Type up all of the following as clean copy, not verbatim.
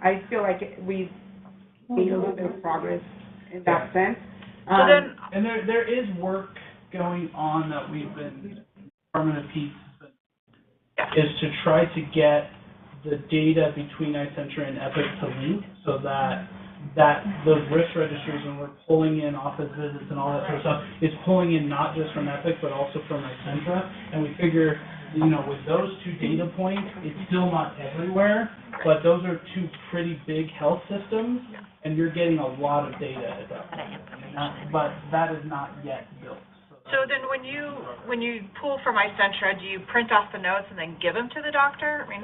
I feel like we've made a little bit of progress in that sense. And there is work going on that we've been, Department of Peace, is to try to get the data between iCentra and Epic to link so that those risk registries, when we're pulling in office visits and all that sort of stuff, is pulling in not just from Epic but also from iCentra. And we figure, with those two data points, it's still not everywhere, but those are two pretty big health systems, and you're getting a lot of data at that point. But that is not yet built. So then when you pull from iCentra, do you print off the notes and then give them to the doctor? I mean,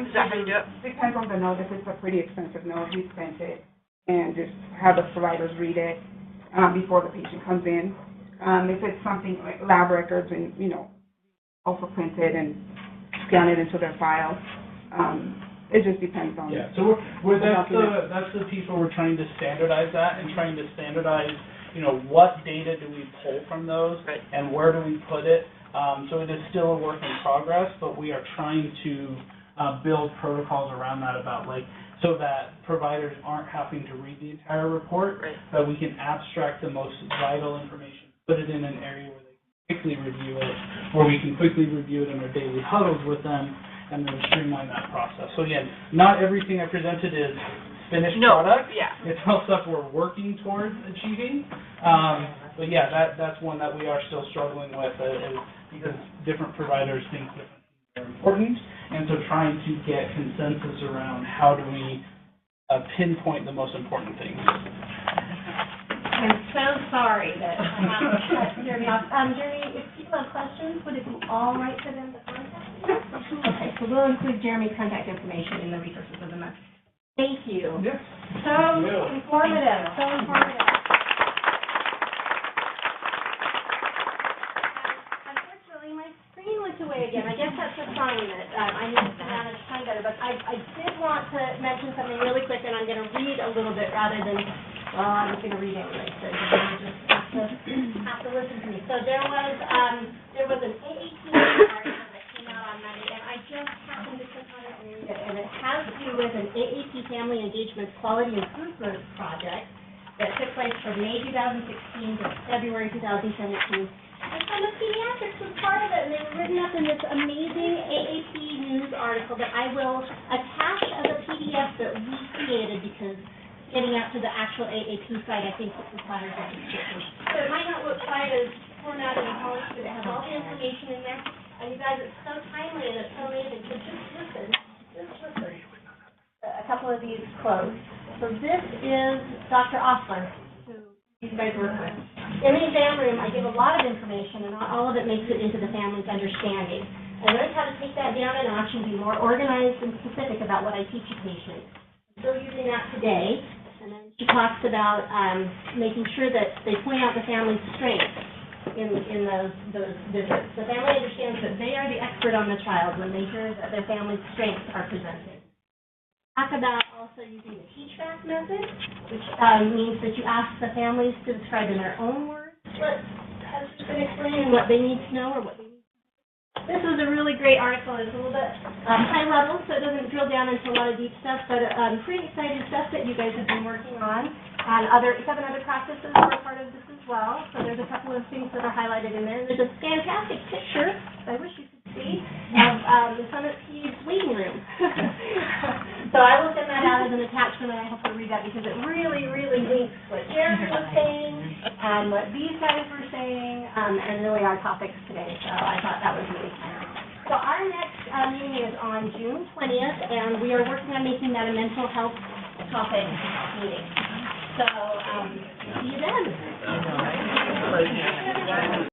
is that how you do it? Depends on the note. If it's a pretty expensive note, we print it and just have the providers read it before the patient comes in. If it's something like lab records, and also print it and scan it into their file. It just depends on. Yeah. So that's the piece where we're trying to standardize that and trying to standardize. What data do we pull from those, and where do we put it? So it is still a work in progress, but we are trying to build protocols around that so that providers aren't having to read the entire report, that we can abstract the most vital information, put it in an area where they can quickly review it, where we can quickly review it in our daily huddles with them, and then streamline that process. So again, not everything I presented is finished product. Yeah. It's all stuff we're working towards achieving. But yeah, that's one that we are still struggling with because different providers think different things are important. And so trying to get consensus around how do we pinpoint the most important things. I'm so sorry that I have to cut Jeremy off. Jeremy, if people have questions, would it be all right for them to contact you? Okay, so we'll include Jeremy's contact information in the resources of the month. Thank you. Yes. So informative, so informative. Unfortunately, my screen went away again. I guess that's a sign that I need to manage time better. But I did want to mention something really quick, and I'm going to read a little bit rather than, I'm going to read anyway. So you just have to listen to me. So there was an AAP article that came out on Monday, and I just happened to click on it and read it. And it has to do with an AAP Family Engagement Quality Improvement Project that took place from May 2016 to February 2017. And some of pediatrics was part of it, and they were written up in this amazing AAP news article that I will attach as a PDF that we created because getting out to the actual AAP site, I think, requires a description. So it might not look quite as formatted and polished, but it has all the information in there. And you guys, it's so timely and it's so amazing. So just listen. A couple of these quotes. So this is Dr. Osler, who you guys work with. In the exam room, I give a lot of information, and not all of it makes it into the family's understanding. I learned how to take that down a notch and be more organized and specific about what I teach a patient. I'm still using that today. And then she talks about making sure that they point out the family's strengths in those visits. The family understands that they are the expert on the child when they hear that their family's strengths are presented. Talk about also using the teach-back method, which means that you ask the families to describe in their own words what has been explained and what they need to know or what they need. This was a really great article. It's a little bit high level, so it doesn't drill down into a lot of deep stuff, but pretty exciting stuff that you guys have been working on. And 7 other practices were a part of this as well, so there's a couple of things that are highlighted in there. There's a fantastic picture, I wish you could see, of the Summit Peds waiting room. So I will send that out as an attachment, and I hope you'll read that because it really, really links what Jeremy was saying, what these guys were saying, and really our topics today. So I thought that was really fun. So our next meeting is on June 20th, and we are working on making that a mental health topic meeting. So see you then.